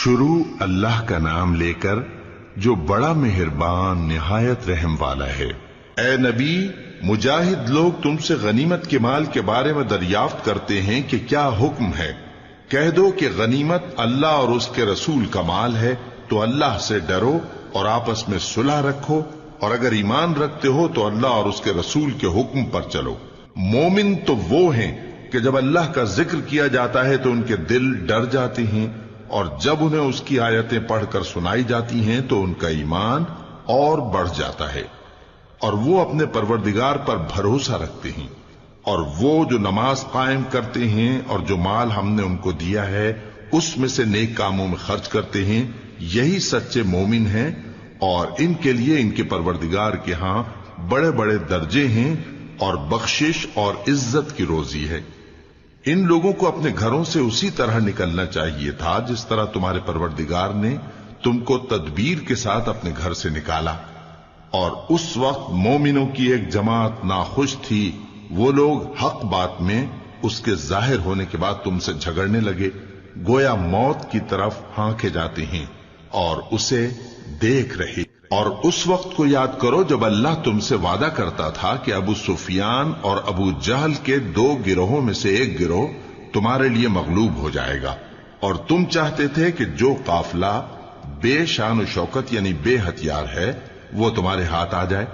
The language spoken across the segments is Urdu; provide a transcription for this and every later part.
شروع اللہ کا نام لے کر جو بڑا مہربان نہایت رحم والا ہے۔ اے نبی، مجاہد لوگ تم سے غنیمت کے مال کے بارے میں دریافت کرتے ہیں کہ کیا حکم ہے۔ کہہ دو کہ غنیمت اللہ اور اس کے رسول کا مال ہے، تو اللہ سے ڈرو اور آپس میں صلح رکھو، اور اگر ایمان رکھتے ہو تو اللہ اور اس کے رسول کے حکم پر چلو۔ مومن تو وہ ہیں کہ جب اللہ کا ذکر کیا جاتا ہے تو ان کے دل ڈر جاتے ہیں، اور جب انہیں اس کی آیتیں پڑھ کر سنائی جاتی ہیں تو ان کا ایمان اور بڑھ جاتا ہے، اور وہ اپنے پروردگار پر بھروسہ رکھتے ہیں، اور وہ جو نماز قائم کرتے ہیں اور جو مال ہم نے ان کو دیا ہے اس میں سے نیک کاموں میں خرچ کرتے ہیں، یہی سچے مومن ہیں، اور ان کے لیے ان کے پروردگار کے ہاں بڑے بڑے درجے ہیں اور بخشش اور عزت کی روزی ہے۔ ان لوگوں کو اپنے گھروں سے اسی طرح نکلنا چاہیے تھا جس طرح تمہارے پروردگار نے تم کو تدبیر کے ساتھ اپنے گھر سے نکالا، اور اس وقت مومنوں کی ایک جماعت ناخوش تھی، وہ لوگ حق بات میں اس کے ظاہر ہونے کے بعد تم سے جھگڑنے لگے، گویا موت کی طرف ہانکے جاتے ہیں اور اسے دیکھ رہے۔ اور اس وقت کو یاد کرو جب اللہ تم سے وعدہ کرتا تھا کہ ابو سفیان اور ابو جہل کے دو گروہوں میں سے ایک گروہ تمہارے لیے مغلوب ہو جائے گا، اور تم چاہتے تھے کہ جو قافلہ بے شان و شوکت یعنی بے ہتھیار ہے وہ تمہارے ہاتھ آ جائے،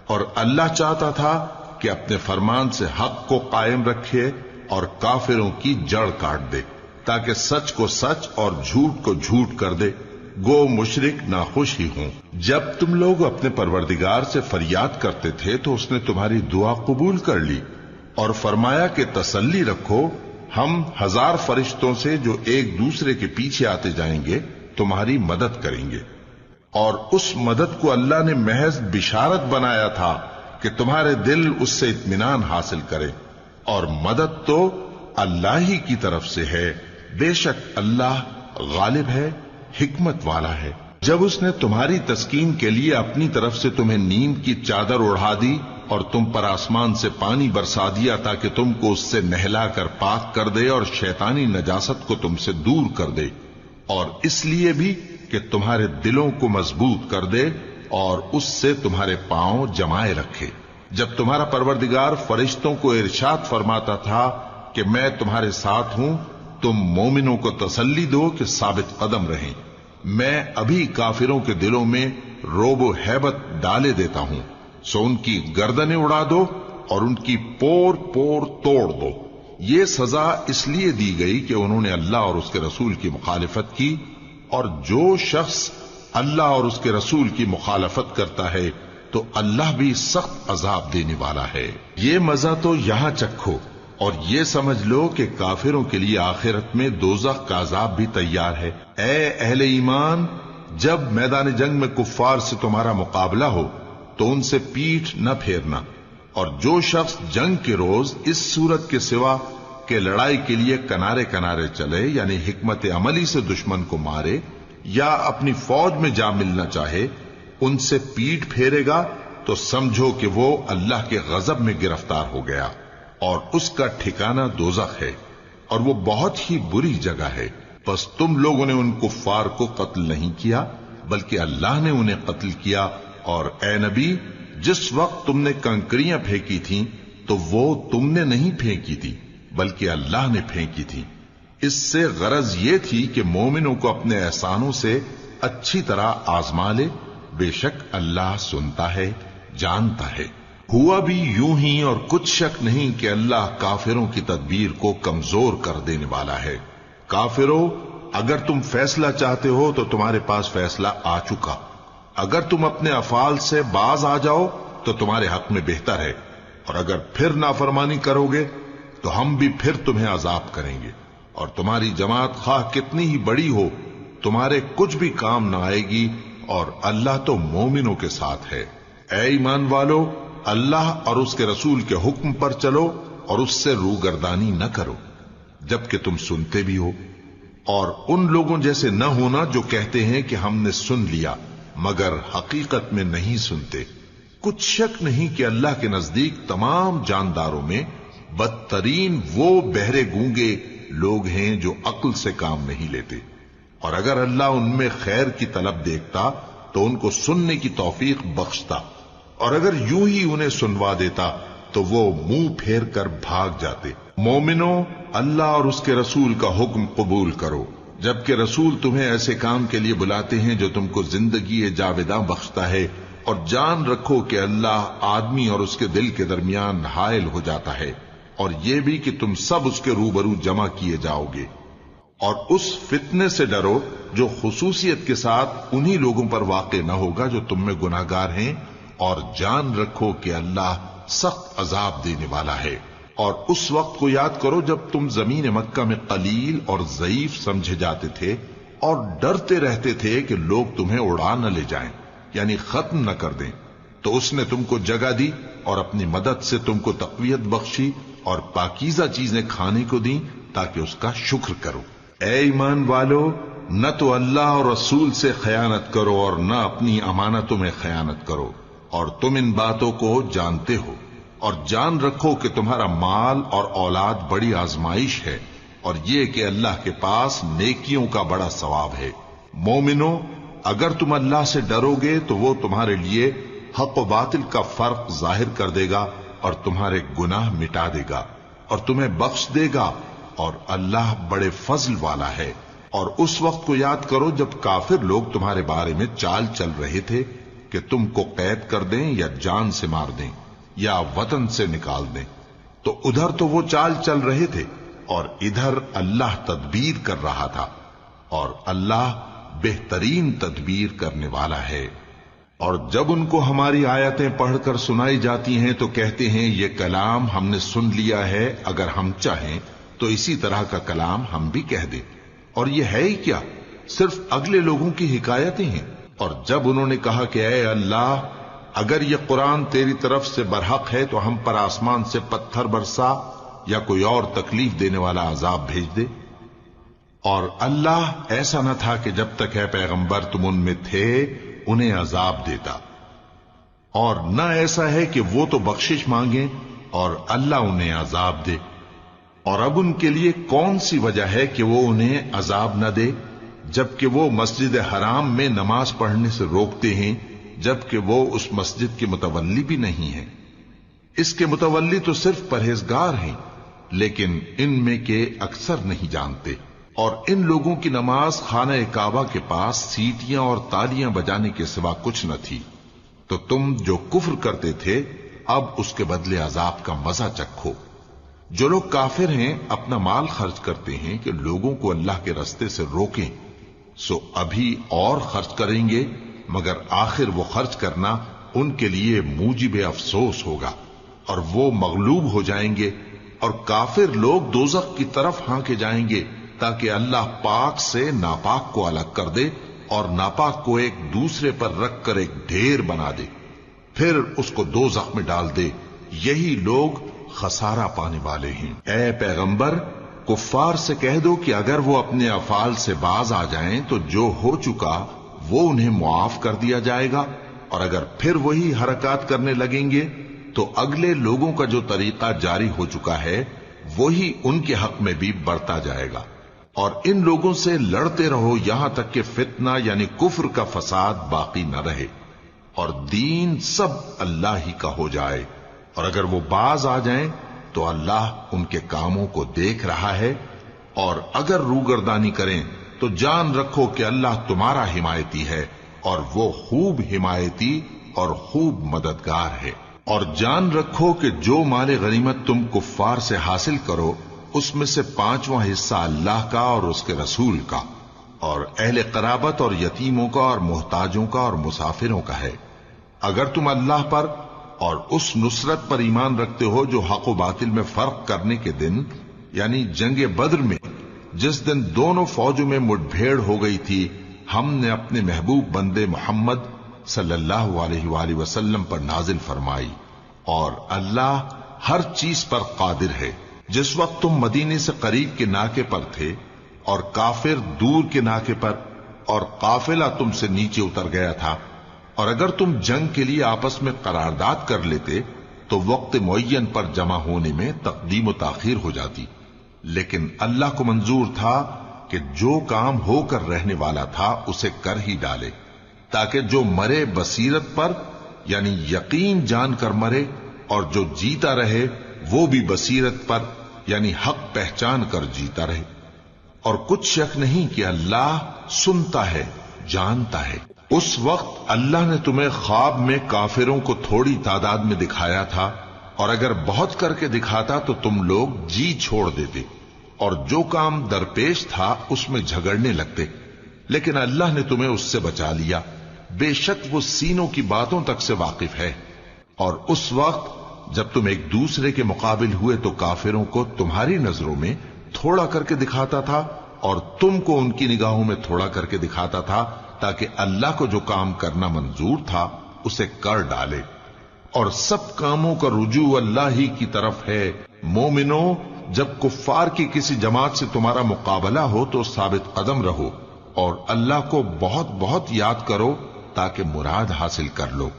اور اللہ چاہتا تھا کہ اپنے فرمان سے حق کو قائم رکھے اور کافروں کی جڑ کاٹ دے، تاکہ سچ کو سچ اور جھوٹ کو جھوٹ کر دے، گو مشرک ناخوش ہی ہوں۔ جب تم لوگ اپنے پروردگار سے فریاد کرتے تھے تو اس نے تمہاری دعا قبول کر لی اور فرمایا کہ تسلی رکھو، ہم 1000 فرشتوں سے جو ایک دوسرے کے پیچھے آتے جائیں گے تمہاری مدد کریں گے، اور اس مدد کو اللہ نے محض بشارت بنایا تھا کہ تمہارے دل اس سے اطمینان حاصل کرے، اور مدد تو اللہ ہی کی طرف سے ہے، بے شک اللہ غالب ہے، حکمت والا ہے۔ جب اس نے تمہاری تسکین کے لیے اپنی طرف سے تمہیں نیند کی چادر اڑھا دی اور تم پر آسمان سے پانی برسا دیا تاکہ تم کو اس سے نہلا کر پاک کر دے اور شیطانی نجاست کو تم سے دور کر دے، اور اس لیے بھی کہ تمہارے دلوں کو مضبوط کر دے اور اس سے تمہارے پاؤں جمائے رکھے۔ جب تمہارا پروردگار فرشتوں کو ارشاد فرماتا تھا کہ میں تمہارے ساتھ ہوں، تم مومنوں کو تسلی دو کہ ثابت قدم رہیں، میں ابھی کافروں کے دلوں میں روب و ہیبت ڈالے دیتا ہوں، سو ان کی گردنیں اڑا دو اور ان کی پور پور توڑ دو۔ یہ سزا اس لیے دی گئی کہ انہوں نے اللہ اور اس کے رسول کی مخالفت کی، اور جو شخص اللہ اور اس کے رسول کی مخالفت کرتا ہے تو اللہ بھی سخت عذاب دینے والا ہے۔ یہ مزہ تو یہاں چکھو، اور یہ سمجھ لو کہ کافروں کے لیے آخرت میں دوزخ کا عذاب بھی تیار ہے۔ اے اہل ایمان، جب میدان جنگ میں کفار سے تمہارا مقابلہ ہو تو ان سے پیٹھ نہ پھیرنا، اور جو شخص جنگ کے روز اس صورت کے سوا کہ لڑائی کے لیے کنارے کنارے چلے، یعنی حکمت عملی سے دشمن کو مارے یا اپنی فوج میں جا ملنا چاہے، ان سے پیٹھ پھیرے گا تو سمجھو کہ وہ اللہ کے غضب میں گرفتار ہو گیا، اور اس کا ٹھکانہ دوزخ ہے، اور وہ بہت ہی بری جگہ ہے۔ پس تم لوگوں نے ان کفار کو قتل نہیں کیا بلکہ اللہ نے انہیں قتل کیا، اور اے نبی، جس وقت تم نے کنکریاں پھینکی تھیں تو وہ تم نے نہیں پھینکی تھی بلکہ اللہ نے پھینکی تھی۔ اس سے غرض یہ تھی کہ مومنوں کو اپنے احسانوں سے اچھی طرح آزما لے، بے شک اللہ سنتا ہے، جانتا ہے۔ ہوا بھی یوں ہی، اور کچھ شک نہیں کہ اللہ کافروں کی تدبیر کو کمزور کر دینے والا ہے۔ کافروں، اگر تم فیصلہ چاہتے ہو تو تمہارے پاس فیصلہ آ چکا، اگر تم اپنے افعال سے باز آ جاؤ تو تمہارے حق میں بہتر ہے، اور اگر پھر نافرمانی کرو گے تو ہم بھی پھر تمہیں عذاب کریں گے، اور تمہاری جماعت خواہ کتنی ہی بڑی ہو تمہارے کچھ بھی کام نہ آئے گی، اور اللہ تو مومنوں کے ساتھ ہے۔ اے ایمان والو، اللہ اور اس کے رسول کے حکم پر چلو اور اس سے روگردانی نہ کرو جبکہ تم سنتے بھی ہو، اور ان لوگوں جیسے نہ ہونا جو کہتے ہیں کہ ہم نے سن لیا مگر حقیقت میں نہیں سنتے۔ کچھ شک نہیں کہ اللہ کے نزدیک تمام جانداروں میں بدترین وہ بہرے گونگے لوگ ہیں جو عقل سے کام نہیں لیتے۔ اور اگر اللہ ان میں خیر کی طلب دیکھتا تو ان کو سننے کی توفیق بخشتا، اور اگر یوں ہی انہیں سنوا دیتا تو وہ منہ پھیر کر بھاگ جاتے۔ مومنو، اللہ اور اس کے رسول کا حکم قبول کرو، جبکہ رسول تمہیں ایسے کام کے لیے بلاتے ہیں جو تم کو زندگی جاوداں بخشتا ہے، اور جان رکھو کہ اللہ آدمی اور اس کے دل کے درمیان حائل ہو جاتا ہے، اور یہ بھی کہ تم سب اس کے روبرو جمع کیے جاؤ گے۔ اور اس فتنے سے ڈرو جو خصوصیت کے ساتھ انہی لوگوں پر واقع نہ ہوگا جو تم میں گناہگار ہیں، اور جان رکھو کہ اللہ سخت عذاب دینے والا ہے۔ اور اس وقت کو یاد کرو جب تم زمین مکہ میں قلیل اور ضعیف سمجھے جاتے تھے اور ڈرتے رہتے تھے کہ لوگ تمہیں اڑا نہ لے جائیں، یعنی ختم نہ کر دیں، تو اس نے تم کو جگہ دی اور اپنی مدد سے تم کو تقویت بخشی اور پاکیزہ چیزیں کھانے کو دیں تاکہ اس کا شکر کرو۔ اے ایمان والو، نہ تو اللہ اور رسول سے خیانت کرو اور نہ اپنی امانتوں میں خیانت کرو، اور تم ان باتوں کو جانتے ہو، اور جان رکھو کہ تمہارا مال اور اولاد بڑی آزمائش ہے، اور یہ کہ اللہ کے پاس نیکیوں کا بڑا ثواب ہے۔ مومنو، اگر تم اللہ سے ڈرو گے تو وہ تمہارے لیے حق و باطل کا فرق ظاہر کر دے گا اور تمہارے گناہ مٹا دے گا اور تمہیں بخش دے گا، اور اللہ بڑے فضل والا ہے۔ اور اس وقت کو یاد کرو جب کافر لوگ تمہارے بارے میں چال چل رہے تھے کہ تم کو قید کر دیں یا جان سے مار دیں یا وطن سے نکال دیں، تو ادھر تو وہ چال چل رہے تھے اور ادھر اللہ تدبیر کر رہا تھا، اور اللہ بہترین تدبیر کرنے والا ہے۔ اور جب ان کو ہماری آیتیں پڑھ کر سنائی جاتی ہیں تو کہتے ہیں یہ کلام ہم نے سن لیا ہے، اگر ہم چاہیں تو اسی طرح کا کلام ہم بھی کہہ دیں، اور یہ ہے ہی کیا، صرف اگلے لوگوں کی حکایتیں ہیں۔ اور جب انہوں نے کہا کہ اے اللہ، اگر یہ قرآن تیری طرف سے برحق ہے تو ہم پر آسمان سے پتھر برسا یا کوئی اور تکلیف دینے والا عذاب بھیج دے۔ اور اللہ ایسا نہ تھا کہ جب تک اے پیغمبر تم ان میں تھے انہیں عذاب دیتا، اور نہ ایسا ہے کہ وہ تو بخشش مانگیں اور اللہ انہیں عذاب دے۔ اور اب ان کے لیے کون سی وجہ ہے کہ وہ انہیں عذاب نہ دے، جبکہ وہ مسجد حرام میں نماز پڑھنے سے روکتے ہیں، جبکہ وہ اس مسجد کے متولی بھی نہیں ہیں۔ اس کے متولی تو صرف پرہیزگار ہیں، لیکن ان میں کے اکثر نہیں جانتے۔ اور ان لوگوں کی نماز خانہ کعبہ کے پاس سیٹیاں اور تالیاں بجانے کے سوا کچھ نہ تھی، تو تم جو کفر کرتے تھے اب اس کے بدلے عذاب کا مزہ چکھو۔ جو لوگ کافر ہیں اپنا مال خرچ کرتے ہیں کہ لوگوں کو اللہ کے رستے سے روکیں، سو ابھی اور خرچ کریں گے، مگر آخر وہ خرچ کرنا ان کے لیے موجب افسوس ہوگا، اور وہ مغلوب ہو جائیں گے، اور کافر لوگ دوزخ کی طرف ہانکے جائیں گے تاکہ اللہ پاک سے ناپاک کو الگ کر دے اور ناپاک کو ایک دوسرے پر رکھ کر ایک ڈھیر بنا دے، پھر اس کو دوزخ میں ڈال دے۔ یہی لوگ خسارہ پانے والے ہیں۔ اے پیغمبر، کفار سے کہہ دو کہ اگر وہ اپنے افعال سے باز آ جائیں تو جو ہو چکا وہ انہیں معاف کر دیا جائے گا، اور اگر پھر وہی حرکات کرنے لگیں گے تو اگلے لوگوں کا جو طریقہ جاری ہو چکا ہے وہی ان کے حق میں بھی بڑھتا جائے گا۔ اور ان لوگوں سے لڑتے رہو یہاں تک کہ فتنہ یعنی کفر کا فساد باقی نہ رہے اور دین سب اللہ ہی کا ہو جائے، اور اگر وہ باز آ جائیں تو اللہ ان کے کاموں کو دیکھ رہا ہے، اور اگر روگردانی کریں تو جان رکھو کہ اللہ تمہارا حمایتی ہے، اور وہ خوب حمایتی اور خوب مددگار ہے۔ اور جان رکھو کہ جو مال غنیمت تم کفار سے حاصل کرو اس میں سے 5واں حصہ اللہ کا اور اس کے رسول کا اور اہل قرابت اور یتیموں کا اور محتاجوں کا اور مسافروں کا ہے، اگر تم اللہ پر اور اس نصرت پر ایمان رکھتے ہو جو حق و باطل میں فرق کرنے کے دن یعنی جنگ بدر میں جس دن دونوں فوجوں میں مٹبھیڑ ہو گئی تھی، ہم نے اپنے محبوب بندے محمد صلی اللہ علیہ وآلہ وسلم پر نازل فرمائی، اور اللہ ہر چیز پر قادر ہے۔ جس وقت تم مدینے سے قریب کے ناکے پر تھے اور کافر دور کے ناکے پر، اور قافلہ تم سے نیچے اتر گیا تھا، اور اگر تم جنگ کے لیے آپس میں قرارداد کر لیتے تو وقت معین پر جمع ہونے میں تقدیم و تاخیر ہو جاتی، لیکن اللہ کو منظور تھا کہ جو کام ہو کر رہنے والا تھا اسے کر ہی ڈالے، تاکہ جو مرے بصیرت پر یعنی یقین جان کر مرے، اور جو جیتا رہے وہ بھی بصیرت پر یعنی حق پہچان کر جیتا رہے۔ اور کچھ شک نہیں کہ اللہ سنتا ہے، جانتا ہے۔ اس وقت اللہ نے تمہیں خواب میں کافروں کو تھوڑی تعداد میں دکھایا تھا، اور اگر بہت کر کے دکھاتا تو تم لوگ جی چھوڑ دیتے، اور جو کام درپیش تھا اس میں جھگڑنے لگتے، لیکن اللہ نے تمہیں اس سے بچا لیا، بے شک وہ سینوں کی باتوں تک سے واقف ہے۔ اور اس وقت جب تم ایک دوسرے کے مقابل ہوئے تو کافروں کو تمہاری نظروں میں تھوڑا کر کے دکھاتا تھا، اور تم کو ان کی نگاہوں میں تھوڑا کر کے دکھاتا تھا، تاکہ اللہ کو جو کام کرنا منظور تھا اسے کر ڈالے۔ اور سب کاموں کا رجوع اللہ ہی کی طرف ہے۔ مومنو، جب کفار کی کسی جماعت سے تمہارا مقابلہ ہو تو ثابت قدم رہو، اور اللہ کو بہت بہت یاد کرو تاکہ مراد حاصل کر لو،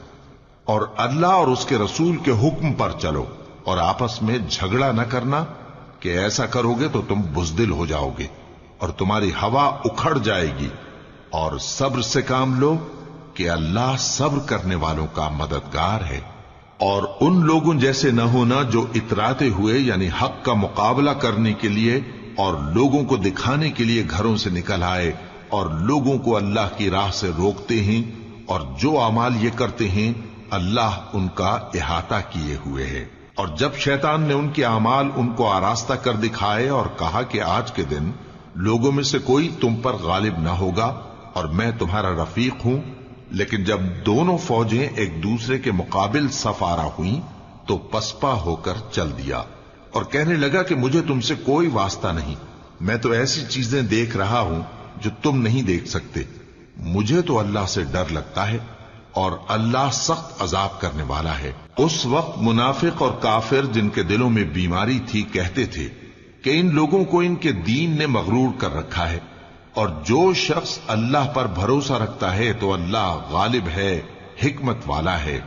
اور اللہ اور اس کے رسول کے حکم پر چلو، اور آپس میں جھگڑا نہ کرنا، کہ ایسا کرو گے تو تم بزدل ہو جاؤ گے اور تمہاری ہوا اکھڑ جائے گی۔ اور صبر سے کام لو کہ اللہ صبر کرنے والوں کا مددگار ہے۔ اور ان لوگوں جیسے نہ ہونا جو اتراتے ہوئے یعنی حق کا مقابلہ کرنے کے لیے اور لوگوں کو دکھانے کے لیے گھروں سے نکل آئے اور لوگوں کو اللہ کی راہ سے روکتے ہیں، اور جو اعمال یہ کرتے ہیں اللہ ان کا احاطہ کیے ہوئے ہے۔ اور جب شیطان نے ان کے اعمال ان کو آراستہ کر دکھائے اور کہا کہ آج کے دن لوگوں میں سے کوئی تم پر غالب نہ ہوگا اور میں تمہارا رفیق ہوں، لیکن جب دونوں فوجیں ایک دوسرے کے مقابل صف آرا ہوئیں تو پسپا ہو کر چل دیا اور کہنے لگا کہ مجھے تم سے کوئی واسطہ نہیں، میں تو ایسی چیزیں دیکھ رہا ہوں جو تم نہیں دیکھ سکتے، مجھے تو اللہ سے ڈر لگتا ہے اور اللہ سخت عذاب کرنے والا ہے۔ اس وقت منافق اور کافر جن کے دلوں میں بیماری تھی کہتے تھے کہ ان لوگوں کو ان کے دین نے مغرور کر رکھا ہے، اور جو شخص اللہ پر بھروسہ رکھتا ہے تو اللہ غالب ہے، حکمت والا ہے۔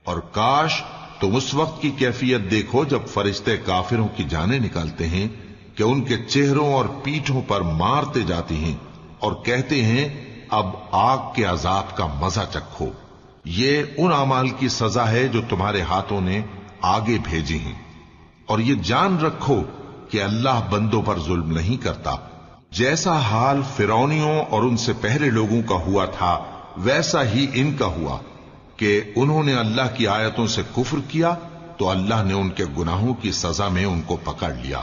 اور کاش تم اس وقت کی کیفیت دیکھو جب فرشتے کافروں کی جانیں نکالتے ہیں کہ ان کے چہروں اور پیٹھوں پر مارتے جاتے ہیں اور کہتے ہیں اب آگ کے عذاب کا مزہ چکھو، یہ ان اعمال کی سزا ہے جو تمہارے ہاتھوں نے آگے بھیجی ہیں، اور یہ جان رکھو کہ اللہ بندوں پر ظلم نہیں کرتا۔ جیسا حال فرعونیوں اور ان سے پہلے لوگوں کا ہوا تھا ویسا ہی ان کا ہوا کہ انہوں نے اللہ کی آیتوں سے کفر کیا تو اللہ نے ان کے گناہوں کی سزا میں ان کو پکڑ لیا۔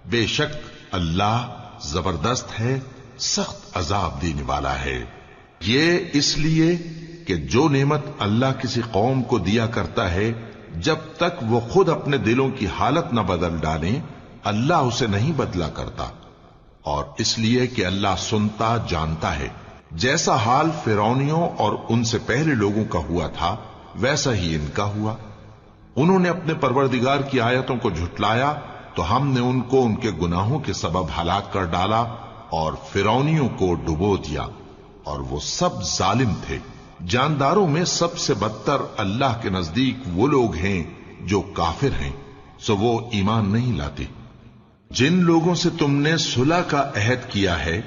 بے شک اللہ زبردست ہے، سخت عذاب دینے والا ہے۔ یہ اس لیے کہ جو نعمت اللہ کسی قوم کو دیا کرتا ہے جب تک وہ خود اپنے دلوں کی حالت نہ بدل ڈالیں اللہ اسے نہیں بدلا کرتا، اور اس لیے کہ اللہ سنتا جانتا ہے۔ جیسا حال فرعونیوں اور ان سے پہلے لوگوں کا ہوا تھا ویسا ہی ان کا ہوا۔ انہوں نے اپنے پروردگار کی آیتوں کو جھٹلایا تو ہم نے ان کو ان کے گناہوں کے سبب ہلاک کر ڈالا اور فرعونیوں کو ڈبو دیا، اور وہ سب ظالم تھے۔ جانداروں میں سب سے بدتر اللہ کے نزدیک وہ لوگ ہیں جو کافر ہیں، سو وہ ایمان نہیں لاتے۔ جن لوگوں سے تم نے صلح کا عہد کیا ہے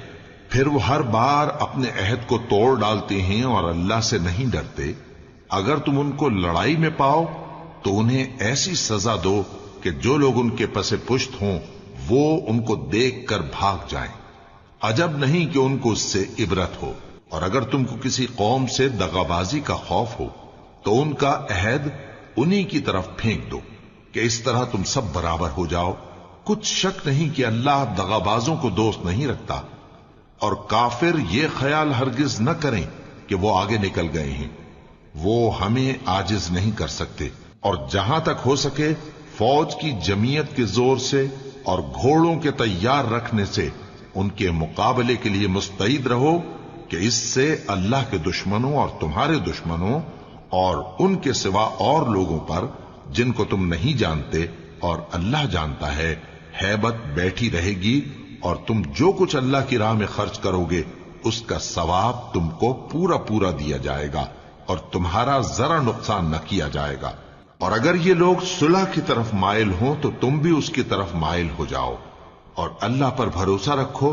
پھر وہ ہر بار اپنے عہد کو توڑ ڈالتے ہیں اور اللہ سے نہیں ڈرتے، اگر تم ان کو لڑائی میں پاؤ تو انہیں ایسی سزا دو کہ جو لوگ ان کے پس پشت ہوں وہ ان کو دیکھ کر بھاگ جائیں، عجب نہیں کہ ان کو اس سے عبرت ہو۔ اور اگر تم کو کسی قوم سے دغابازی کا خوف ہو تو ان کا عہد انہی کی طرف پھینک دو کہ اس طرح تم سب برابر ہو جاؤ۔ کچھ شک نہیں کہ اللہ دغابازوں کو دوست نہیں رکھتا، اور کافر یہ خیال ہرگز نہ کریں کہ وہ آگے نکل گئے ہیں، وہ ہمیں عاجز نہیں کر سکتے۔ اور جہاں تک ہو سکے فوج کی جمعیت کے زور سے اور گھوڑوں کے تیار رکھنے سے ان کے مقابلے کے لیے مستعد رہو کہ اس سے اللہ کے دشمنوں اور تمہارے دشمنوں اور ان کے سوا اور لوگوں پر جن کو تم نہیں جانتے اور اللہ جانتا ہے ہیبت بیٹھی رہے گی، اور تم جو کچھ اللہ کی راہ میں خرچ کرو گے اس کا ثواب تم کو پورا پورا دیا جائے گا اور تمہارا ذرا نقصان نہ کیا جائے گا۔ اور اگر یہ لوگ صلح کی طرف مائل ہوں تو تم بھی اس کی طرف مائل ہو جاؤ، اور اللہ پر بھروسہ رکھو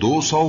200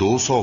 200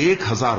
1000